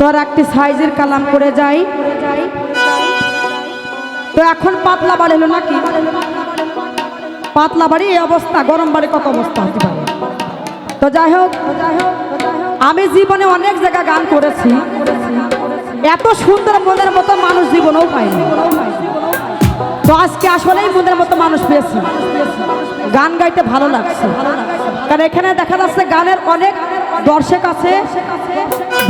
তোর একটি সাইজের কালাম করে যাই। তো এখন পাতলা বাড়ি হলো নাকি? পাতলা বাড়ি এই অবস্থা, গরম বাড়ি কত অবস্থা হতে পারে। তো যাই হোক, আমি জীবনে অনেক জায়গায় গান করেছি, এত সুন্দর মনের মতো মানুষ জীবনেও পাইনি। তো আজকে আসলেই মনের মতো মানুষ পেয়েছি, গান গাইতে ভালো লাগছে। কারণ এখানে দেখা যাচ্ছে গানের অনেক দর্শক আছে,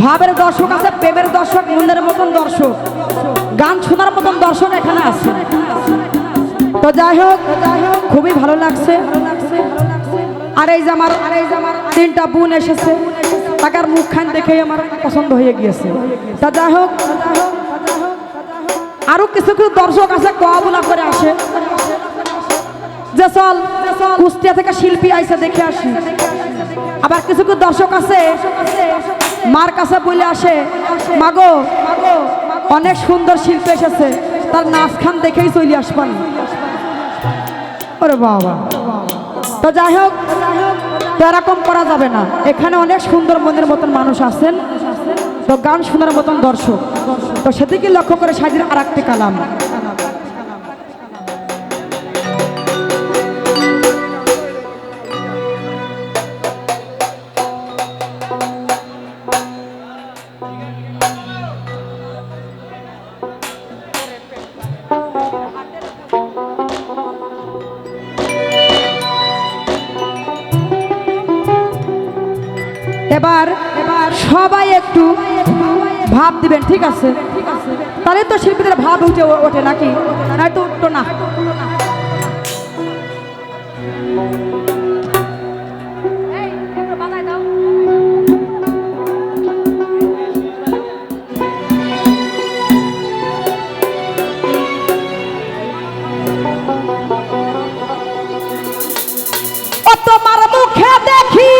ভাবের দর্শক আছে, প্রেমের দর্শক, মনের মতন দর্শক, গান শোনার মতন দর্শক এখানে আছে। তো যাই হোক, খুবই ভালো লাগছে। আর এই যে আমার তিনটা বোন এসেছে, তাকার মুখখান দেখেই আমার পছন্দ হয়ে গিয়েছে। তা যাই হোক, আরো কিছু কিছু দর্শক আছে কোয়াবুলা করে আসে যে চল কুষ্টিয়া থেকে শিল্পী আইসে দেখে আসি। আবার কিছু কিছু দর্শক আছে মার কাছে বলে আসে, মাগো অনেক সুন্দর শিল্পী এসেছে, তার নাচ খান দেখেই চলে আসবেন। ওরে বাবা। তো যাই হোক, তো এরকম করা যাবে না। এখানে অনেক সুন্দর মনের মতন মানুষ আছেন, তো গান শোনার মতন দর্শক, তো সেদিকে লক্ষ্য করে সাজির আর একটি কালাম। এবার সবাই একটু ভাব দিবেন, ঠিক আছে? তাহলে তো শিল্পীদের ভাব উঠে ওঠে নাকি, নয়তো উঠতো না। ও তোমার মুখে দেখি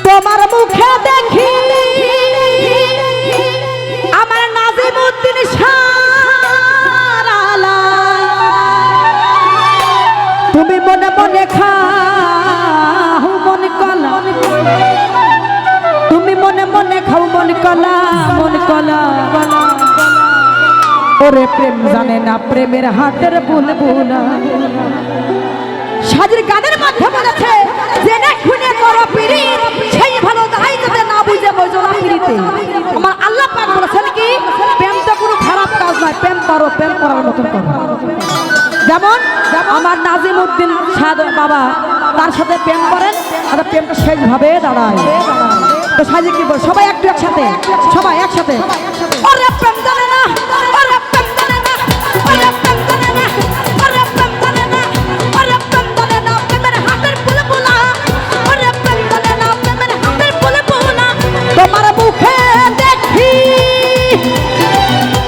তোমার মুখে দেখি আমার নাজিমউদ্দিন শাহরালা, তুমি মনে মনে খাও মন কলা, তুমি মনে মনে খাও মন কলা, মন কলা। ওরে প্রেম জানে না প্রেমের হাতের বুলবুলা। সাজির গানের মধ্যে বলেছে, জেনে শুনে করো পিরি, সেই ভালো দাই যাতে না বুঝে বোঝো না পিরিতে। আমার আল্লাহ পাক বলেছেন কি, প্রেম তো কোনো খারাপ কাজ নয়, প্রেম করো, প্রেম করার মতন করো। যেমন আমার নাজিমউদ্দিন শাহ বাবা, তার সাথে প্রেম করেন, আর প্রেমটা শেষভাবে দাঁড়ায়। তো সাজি কি বল, সবাই একটু একসাথে, সবাই একসাথে। ওরে প্রেম জানে না, ওরে প্রেম জানে না, ওরে প্রেম জানে না, ওরে প্রেম জানে না, ওরে প্রেম জানে না প্রেমের হাতের বুলবুলা, ওরে প্রেম জানে না প্রেমের হাতের বুলবুলা। তোমার মুখে দেখি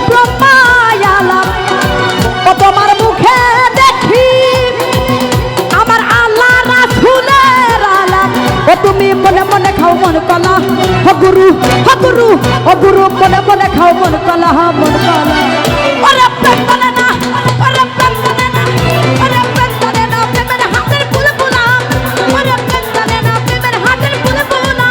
ব্রহ্মায়ালাম, ও তোমার মুখে দেখি আমার আল্লাহ রাসূলের আলাম। ও তুমি মনে মনে খাও মন কলা, ও গুরু, ও গুরু, ও গুরু মনে মনে খাও মন কলা, মন কলা। ওরে প্রেম জানে না, ওরে প্রেম জানে না, ওরে প্রেম জানে না প্রেমের হাতের বুলবুলা, ওরে প্রেম জানে না প্রেমের হাতের বুলবুলা।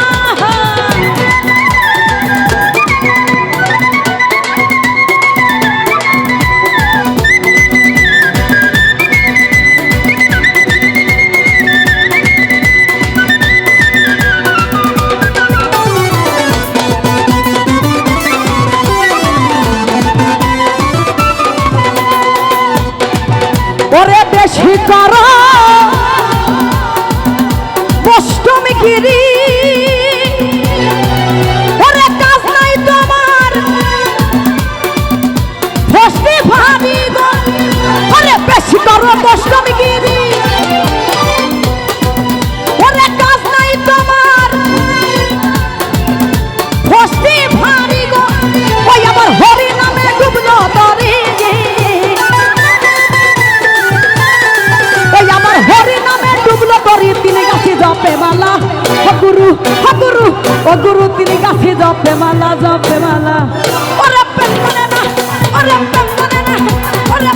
ওরে বেশি করো অষ্টমী গিরি, ওরে কাজ নাই তোমার ফসলি ভাবি গো। ওরে বেশি করো অষ্টমী গিরি, ওরে কাজ নাই তোমার ফসলি ভাবি গো। ওই আমার হরি নামে ডুবলো তরি, আমার হরি নামে ডুবলো তরি, তিনি গাছে জপে মালা, ও গুরু, ও গুরু, ও গুরু তিনি গাছে জপে মালা, জপে মালা। ওরে প্রেম জানে না, ওরে প্রেম জানে না, ওরে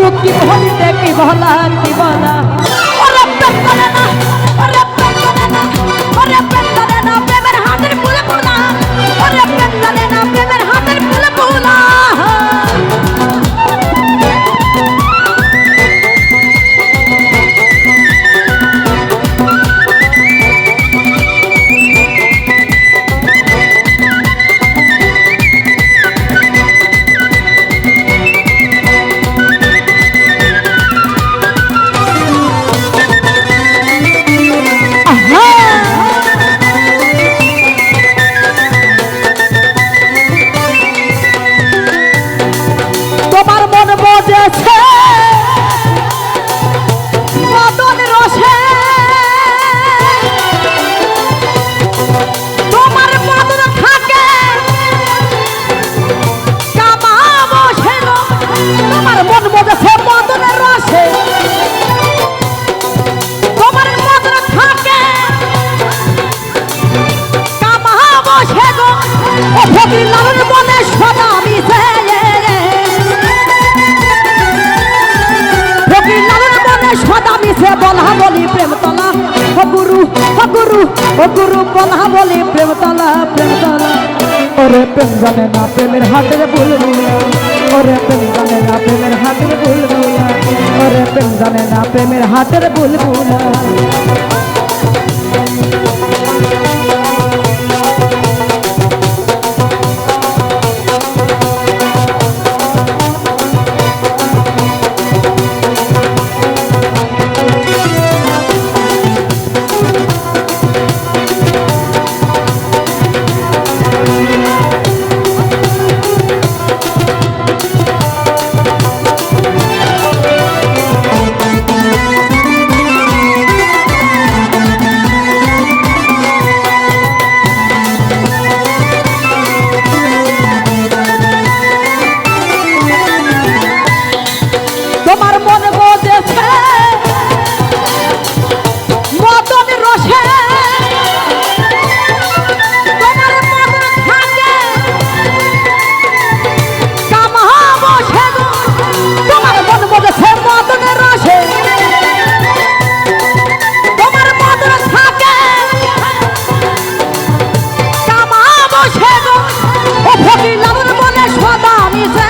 বন্ধু কি বলিতে কি বলা কি বলা ওরে প্রেম করে না ওরে প্রেম করে না ওরে প্রেম করে না প্রেমের হাতের ফুলে ফুলা ওরে প্রেম করে না প্রেমের হাতের ফুলে ফুলা তোমার মন বোঝেছে মদন রসে তোমার মদন থাকে কামা বসে তোমার মন বোঝেছে মদন রসে তোমার মদন থাকে কামা বসে গো ও ফকির লালন মনে সদা মিশে সদা মিশে বলা বলি প্রেম তলা ও গুরু ও গুরু ও গুরু বলা বলি প্রেম তলা ওরে প্রেম জানে না প্রেমের হাতের বুলবুলা ওরে প্রেম জানে না প্রেমের হাতের বুলবুলা ওরে প্রেম জানে না প্রেমের হাতের বুলবুলা তোমার মন বোঝেছে মদন রসে তোমার মদন থাকে কামা বসে তোমার মন বোঝেছে মদন রসে তোমার মদন থাকে কামা বসে ও ফকির লালন মনে সদা মিশে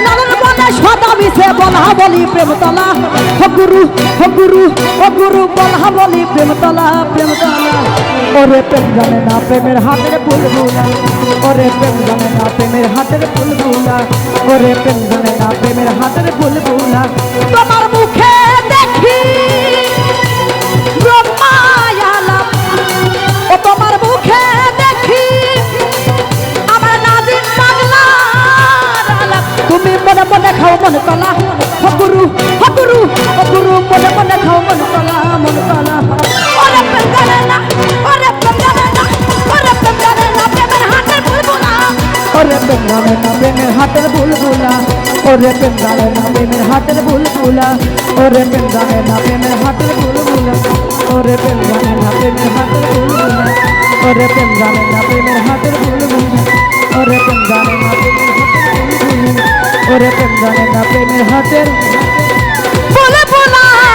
লালন মনে সদা মিশে বলা বলি প্রেম তলা ও গুরু ও গুরু ও গুরু বলা বলি প্রেম তলা ওরে প্রেম জানে না প্রেমের হাতের বুলবুলা ওরে প্রেম জানে না প্রেমের হাতের বুলবুলা ওরে প্রেম জানে না প্রেমের হাতের বুলবুলা তোমার মুখে দেখি ব্রহ্মায়ালাপ ও তোমার মুখে দেখি আমার নাজিম পাগলা তুমি মনে মনে খাও মন তলা ও গুরু ও গুরু ও গুরু মনে মনে খাও মন তলা ওরে প্রেম জানে না ওরে প্রেম জানে না ওরে প্রেম জানে না প্রেমের হাতের বুলবুলা ওরে প্রেম জানে না প্রেমের হাতের বুলবুলা ওরে প্রেম জানে না প্রেমের হাতের বুলবুলা ওরে প্রেম জানে না প্রেমের হাতের বুলবুলা ওরে প্রেম জানে না প্রেমের হাতের বুলবুলা ওরে প্রেম জানে না প্রেমের হাতের বুলবুলা ওরে প্রেম জানে না প্রেমের হাতের বুলবুলা ওরে প্রেম জানে না প্রেমের হাতের বুলবুলা